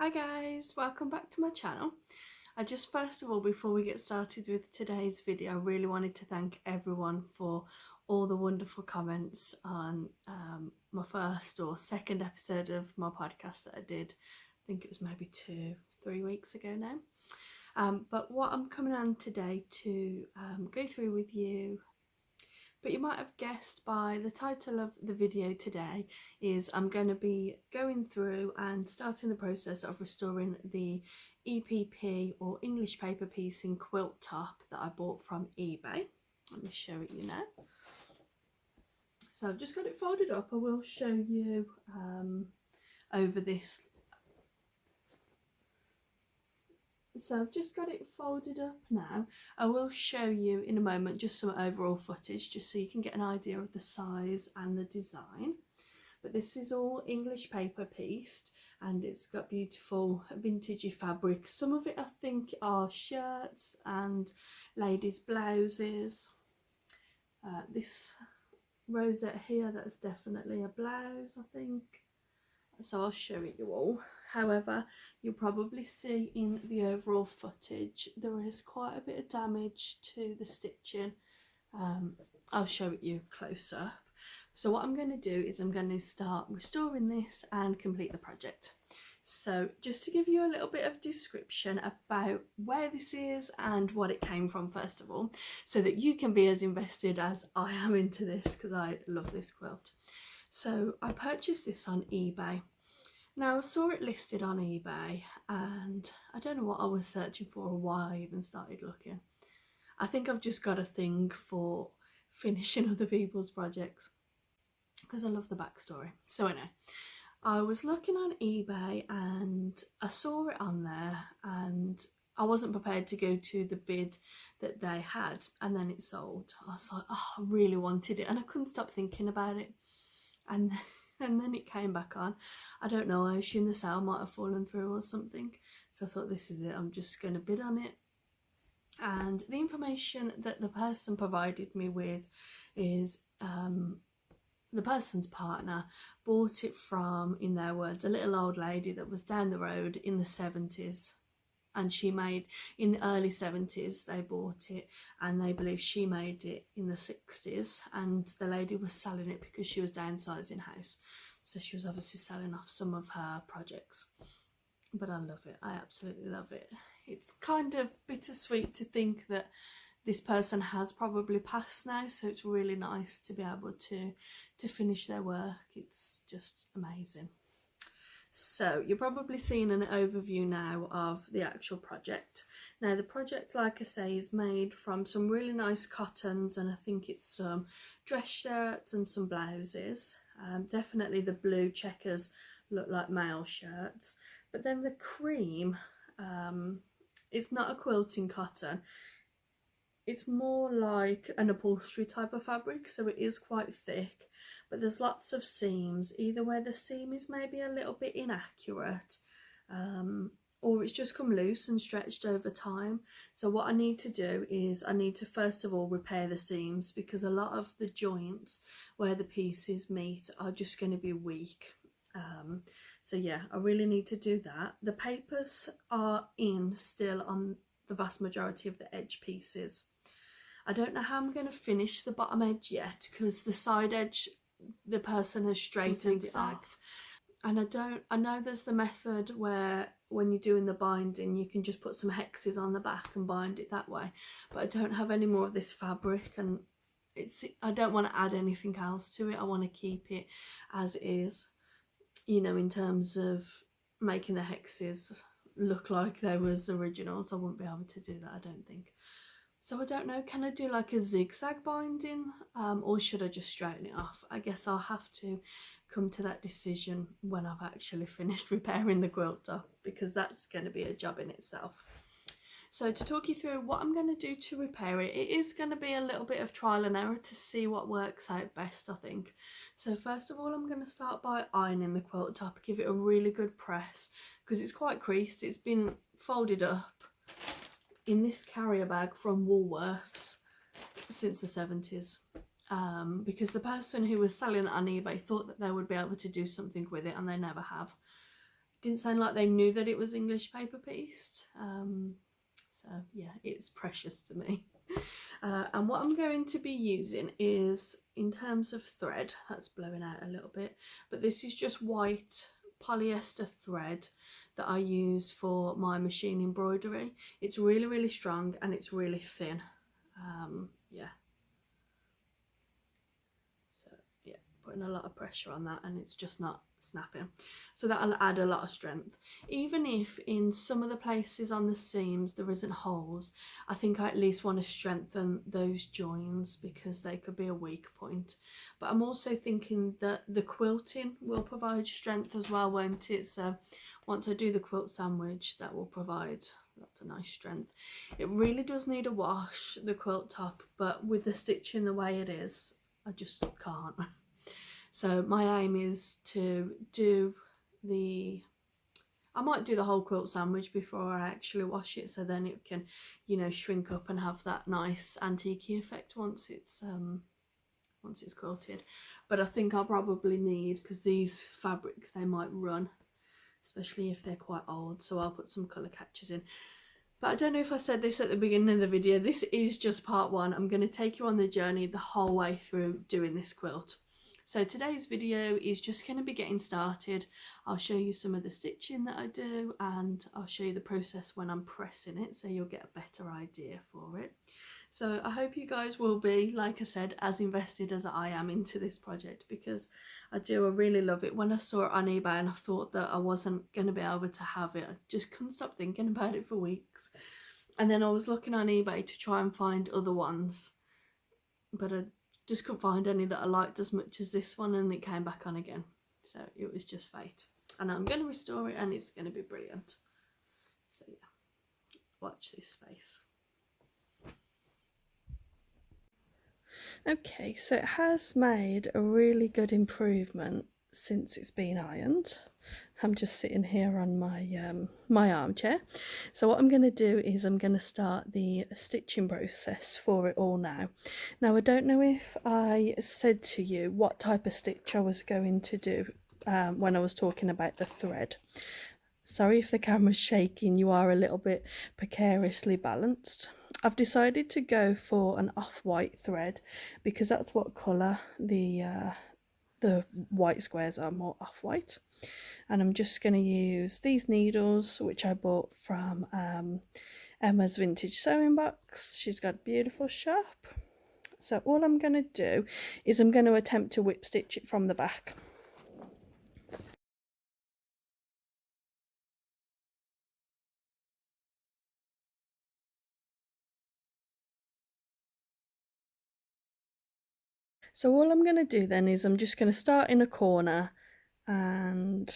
Hi guys, welcome back to my channel. First of all, before we get started with today's video, I really wanted to thank everyone for all the wonderful comments on my first or second episode of my podcast that I did. I think it was maybe 2-3 weeks ago now. But what I'm coming on today to go through with you, but you might have guessed by the title of the video today, is I'm going to be going through and starting the process of restoring the EPP or English paper piecing quilt top that I bought from eBay. Let me show it you now. So I've just got it folded up. I will show you over this. So I've just got it folded up now. I will show you in a moment just some overall footage just so you can get an idea of the size and the design. But this is all English paper pieced and it's got beautiful vintagey fabrics. Some of it I think are shirts and ladies' blouses. This rosette here, that's definitely a blouse I think. So I'll show it you all. However, you'll probably see in the overall footage there is quite a bit of damage to the stitching. I'll show it you close up. So what I'm going to do is I'm going to start restoring this and complete the project. So just to give you a little bit of description about where this is and what it came from first of all, so that you can be as invested as I am into this, because I love this quilt. So I purchased this on eBay. Now I saw it listed on eBay and I don't know what I was searching for or why I even started looking. I think I've just got a thing for finishing other people's projects because I love the backstory. So anyway, I was looking on eBay and I saw it on there and I wasn't prepared to go to the bid that they had, and then it sold. I was like, oh, I really wanted it and I couldn't stop thinking about it. And then it came back on. I don't know, I assume the sale might have fallen through or something. So I thought, this is it, I'm just going to bid on it. And the information that the person provided me with is the person's partner bought it from, in their words, a little old lady that was down the road in the 70s. And she made, in the early 70s they bought it, and they believe she made it in the 60s, and the lady was selling it because she was downsizing house, so she was obviously selling off some of her projects. But I love it, I absolutely love it. It's kind of bittersweet to think that this person has probably passed now, so it's really nice to be able to finish their work. It's just amazing. So you're probably seeing an overview now of the actual project. Now the project, like I say, is made from some really nice cottons, and I think it's some dress shirts and some blouses. Definitely the blue checkers look like male shirts, but then the cream, it's not a quilting cotton. It's more like an upholstery type of fabric, so it is quite thick, but there's lots of seams, either where the seam is maybe a little bit inaccurate, or it's just come loose and stretched over time. So what I need to do is I need to first of all repair the seams, because a lot of the joints where the pieces meet are just going to be weak. So yeah, I really need to do that. The papers are in still on the vast majority of the edge pieces. I don't know how I'm going to finish the bottom edge yet, because the side edge the person has straightened it off. And I know there's the method where when you're doing the binding you can just put some hexes on the back and bind it that way, but I don't have any more of this fabric, and I don't want to add anything else to it. I want to keep it as is, you know, in terms of making the hexes look like they was originals. I wouldn't be able to do that, I don't think. So I don't know, can I do like a zigzag binding, or should I just straighten it off? I guess I'll have to come to that decision when I've actually finished repairing the quilt top, because that's going to be a job in itself. So to talk you through what I'm going to do to repair it, it is going to be a little bit of trial and error to see what works out best, I think. So first of all, I'm going to start by ironing the quilt top, give it a really good press, because it's quite creased. It's been folded up in this carrier bag from Woolworths since the 70s, because the person who was selling it on eBay thought that they would be able to do something with it, and they never have. didn't sound like they knew that it was English paper pieced. So yeah, it's precious to me. And what I'm going to be using is, in terms of thread, that's blowing out a little bit, but this is just white polyester thread that I use for my machine embroidery. It's really, really strong and it's really thin. Yeah. So yeah, putting a lot of pressure on that and it's just not snapping. So that'll add a lot of strength. Even if in some of the places on the seams there isn't holes, I think I at least want to strengthen those joins because they could be a weak point. But I'm also thinking that the quilting will provide strength as well, won't it? So once I do the quilt sandwich, that will provide lots of nice strength. It really does need a wash, the quilt top, but with the stitching the way it is, I just can't. So my aim is to do I might do the whole quilt sandwich before I actually wash it, so then it can, you know, shrink up and have that nice antique effect once it's quilted. But I think I'll probably need, because these fabrics, they might run, especially if they're quite old, so I'll put some colour catchers in. But I don't know if I said this at the beginning of the video, this is just part one. I'm going to take you on the journey the whole way through doing this quilt. So today's video is just going to be getting started. I'll show you some of the stitching that I do and I'll show you the process when I'm pressing it, so you'll get a better idea for it. So I hope you guys will be, like I said, as invested as I am into this project, because I really love it. When I saw it on eBay and I thought that I wasn't going to be able to have it, I just couldn't stop thinking about it for weeks. And then I was looking on eBay to try and find other ones, but I just couldn't find any that I liked as much as this one, and it came back on again. So it was just fate. And I'm going to restore it and it's going to be brilliant. So yeah, watch this space. Okay, so it has made a really good improvement since it's been ironed. I'm just sitting here on my my armchair. So what I'm going to do is I'm going to start the stitching process for it all now. Now I don't know if I said to you what type of stitch I was going to do when I was talking about the thread. Sorry if the camera's shaking, you are a little bit precariously balanced. I've decided to go for an off-white thread because that's what colour the white squares are, more off-white. And I'm just going to use these needles, which I bought from Emma's Vintage Sewing Box. She's got a beautiful shop. So all I'm going to do is I'm going to attempt to whip stitch it from the back. So all I'm going to do then is I'm just going to start in a corner, and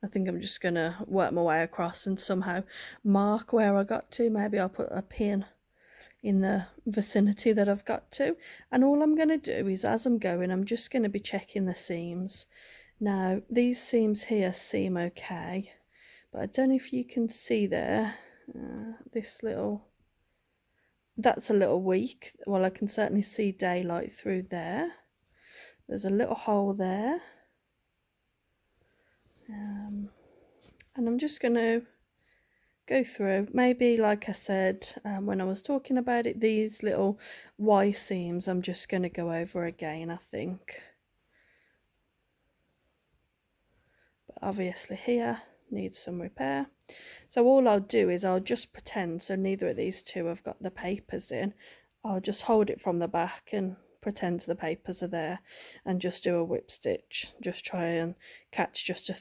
I think I'm just going to work my way across and somehow mark where I got to. Maybe I'll put a pin in the vicinity that I've got to. And all I'm going to do is, as I'm going, I'm just going to be checking the seams. Now these seams here seem okay, but I don't know if you can see there, that's a little weak. Well, I can certainly see daylight through there. There's a little hole there. And I'm just going to go through. Maybe, like I said when I was talking about it, these little Y seams I'm just going to go over again, I think. But obviously here needs some repair. So all I'll do is I'll just pretend, so neither of these two have got the papers in, I'll just hold it from the back and pretend the papers are there and just do a whip stitch. Just try and catch just a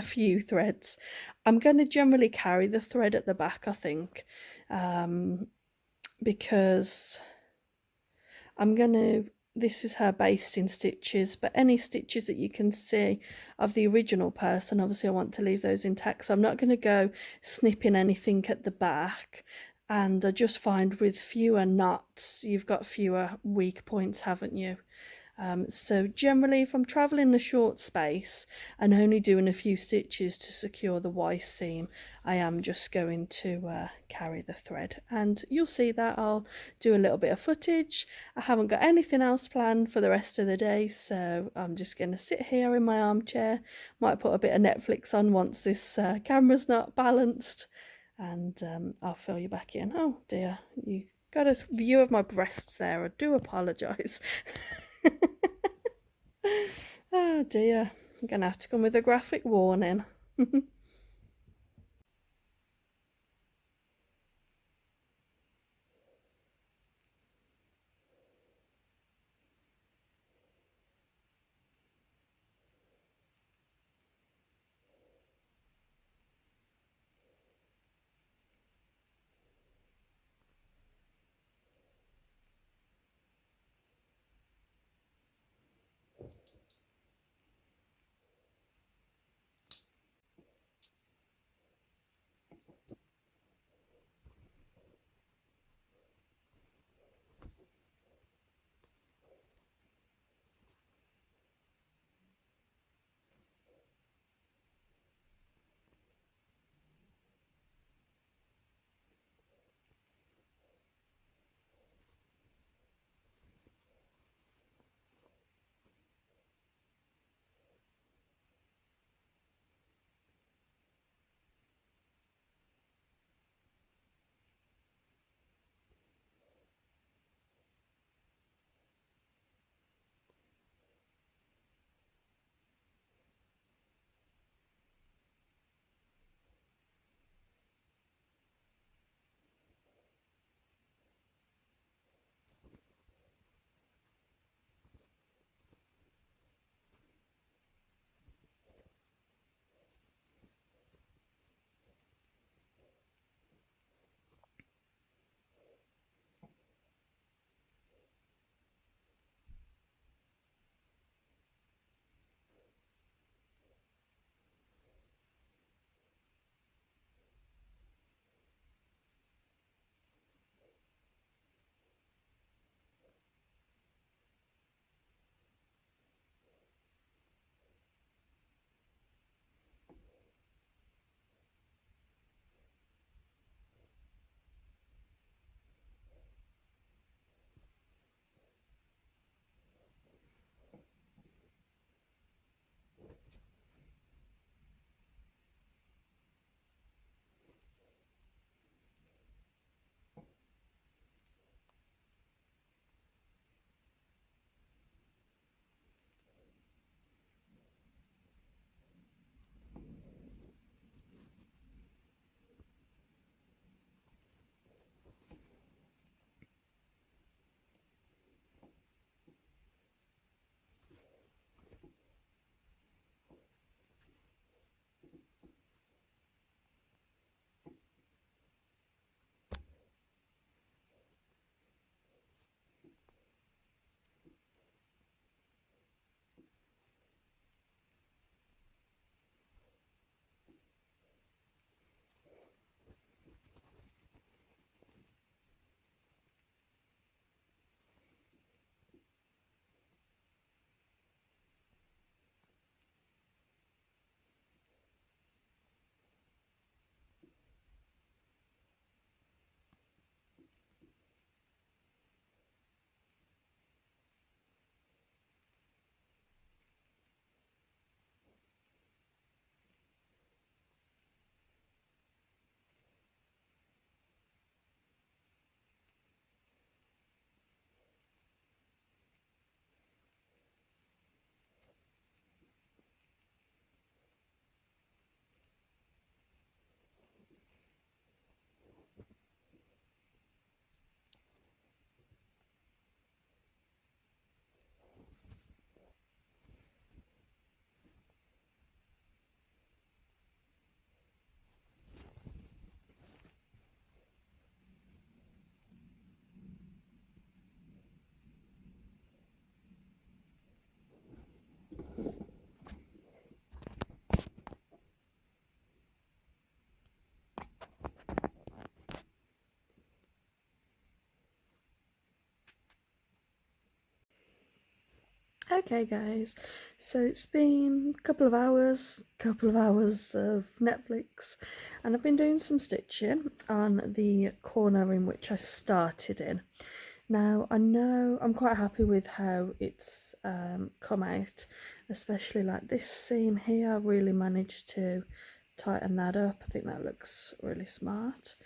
few threads. I'm going to generally carry the thread at the back, I think, because this is her basting stitches, but any stitches that you can see of the original person, obviously I want to leave those intact, so I'm not going to go snipping anything at the back. And I just find with fewer knots, you've got fewer weak points, haven't you? So generally if I'm travelling a short space and only doing a few stitches to secure the waist seam, I am just going to carry the thread, and you'll see that I'll do a little bit of footage. I haven't got anything else planned for the rest of the day, so I'm just going to sit here in my armchair, might put a bit of Netflix on once this camera's not balanced, and I'll fill you back in. Oh dear, you got a view of my breasts there, I do apologise. Oh dear, I'm gonna have to come with a graphic warning. Okay guys, so it's been a couple of hours of Netflix, and I've been doing some stitching on the corner in which I started in. Now I know I'm quite happy with how it's come out, especially like this seam here. I really managed to tighten that up. I think that looks really smart.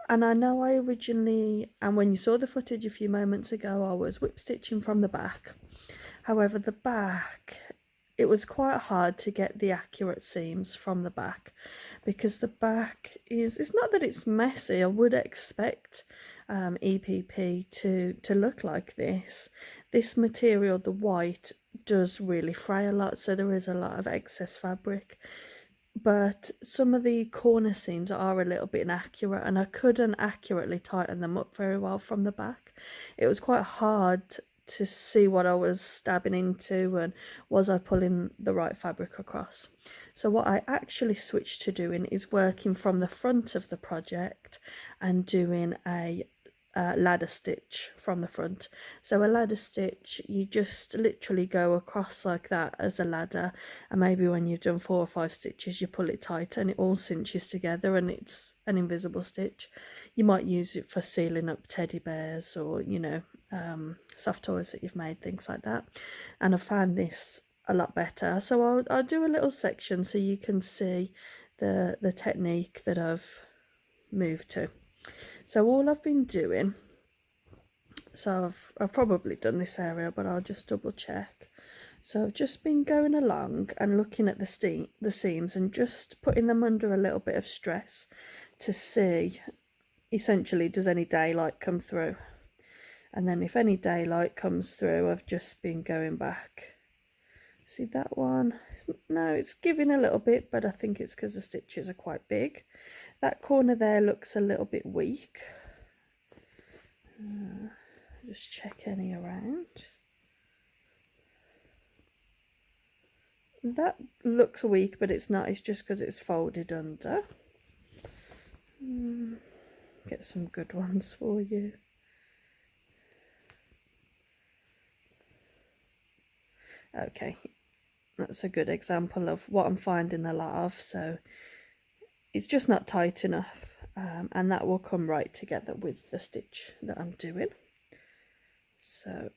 And I know I originally, and when you saw the footage a few moments ago, I was whip stitching from the back. However, the back, it was quite hard to get the accurate seams from the back, because the back is, it's not that it's messy. I would expect EPP to look like this. This material, the white, does really fray a lot, so there is a lot of excess fabric. But some of the corner seams are a little bit inaccurate, and I couldn't accurately tighten them up very well from the back. It was quite hard to see what I was stabbing into and was I pulling the right fabric across. So what I actually switched to doing is working from the front of the project and doing a ladder stitch from the front. So a ladder stitch, you just literally go across like that as a ladder, and maybe when you've done 4 or 5 stitches you pull it tight and it all cinches together, and it's an invisible stitch. You might use it for sealing up teddy bears or, you know, soft toys that you've made, things like that. And I found this a lot better, so I'll do a little section so you can see the technique that I've moved to. So all I've been doing, so I've probably done this area, but I'll just double check. So I've just been going along and looking at the seams and just putting them under a little bit of stress to see, essentially, does any daylight come through? And then if any daylight comes through, I've just been going back. See that one? No, it's giving a little bit, but I think it's because the stitches are quite big. That corner there looks a little bit weak. Just check any around. That looks weak, but it's not. It's just because it's folded under. Get some good ones for you. Okay, that's a good example of what I'm finding a lot of. So it's just not tight enough, and that will come right together with the stitch that I'm doing. So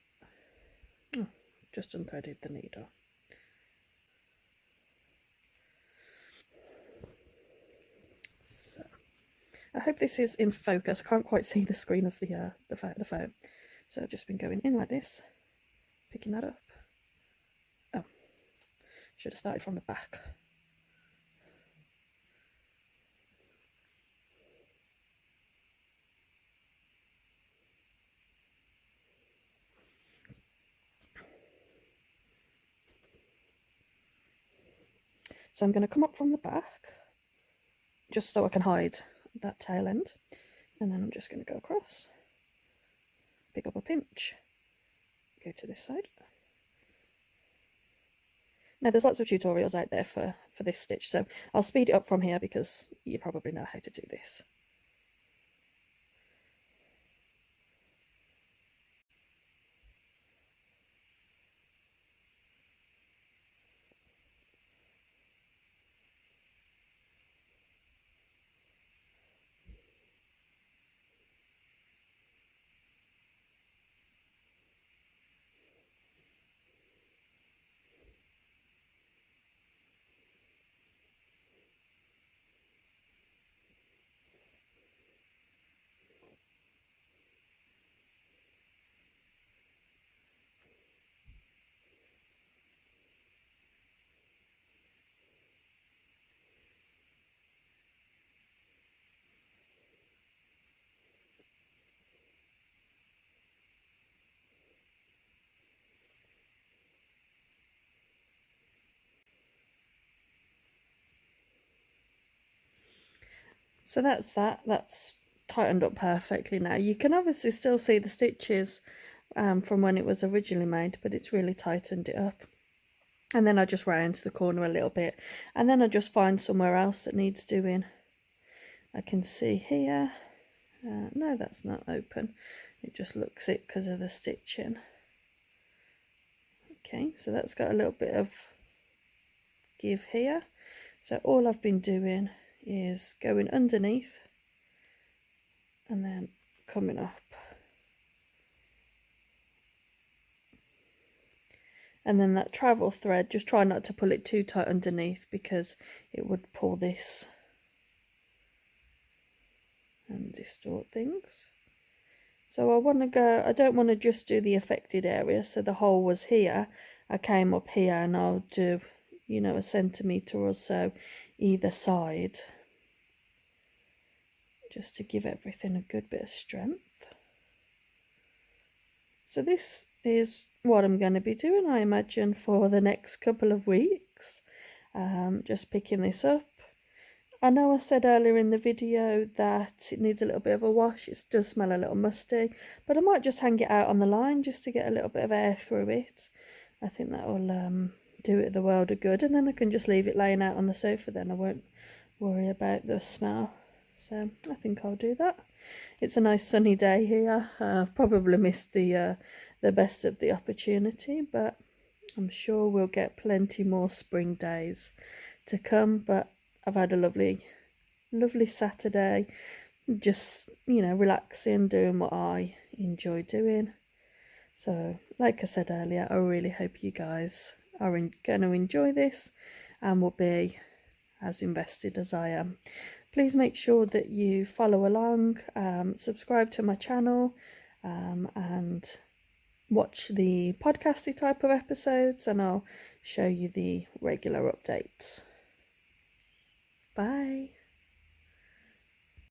just unthreaded the needle. So I hope this is in focus. I can't quite see the screen of the phone, so I've just been going in like this, picking that up. Oh, should have started from the back. So I'm going to come up from the back, just so I can hide that tail end, and then I'm just going to go across, pick up a pinch, go to this side. Now there's lots of tutorials out there for this stitch, so I'll speed it up from here because you probably know how to do this. So that's tightened up perfectly now. You can obviously still see the stitches from when it was originally made, but it's really tightened it up. And then I just round the corner a little bit, and then I just find somewhere else that needs doing. I can see here, no, that's not open, it just looks it because of the stitching. Okay, so that's got a little bit of give here. So all I've been doing is going underneath and then coming up. And then that travel thread, just try not to pull it too tight underneath because it would pull this and distort things. So I don't want to just do the affected area. So the hole was here, I came up here, and I'll do, you know, 1 centimetre or so either side, just to give everything a good bit of strength. So this is what I'm going to be doing, I imagine, for the next couple of weeks. Just picking this up. I know I said earlier in the video that it needs a little bit of a wash. It does smell a little musty, but I might just hang it out on the line just to get a little bit of air through it. I think that will do it the world of good, and then I can just leave it laying out on the sofa. Then I won't worry about the smell. So I think I'll do that. It's a nice sunny day here. I've probably missed the best of the opportunity, but I'm sure we'll get plenty more spring days to come. But I've had a lovely Saturday, just, you know, relaxing, doing what I enjoy doing. So like I said earlier, I really hope you guys are going to enjoy this and will be as invested as I am. Please make sure that you follow along, subscribe to my channel, and watch the podcasty type of episodes, and I'll show you the regular updates. Bye.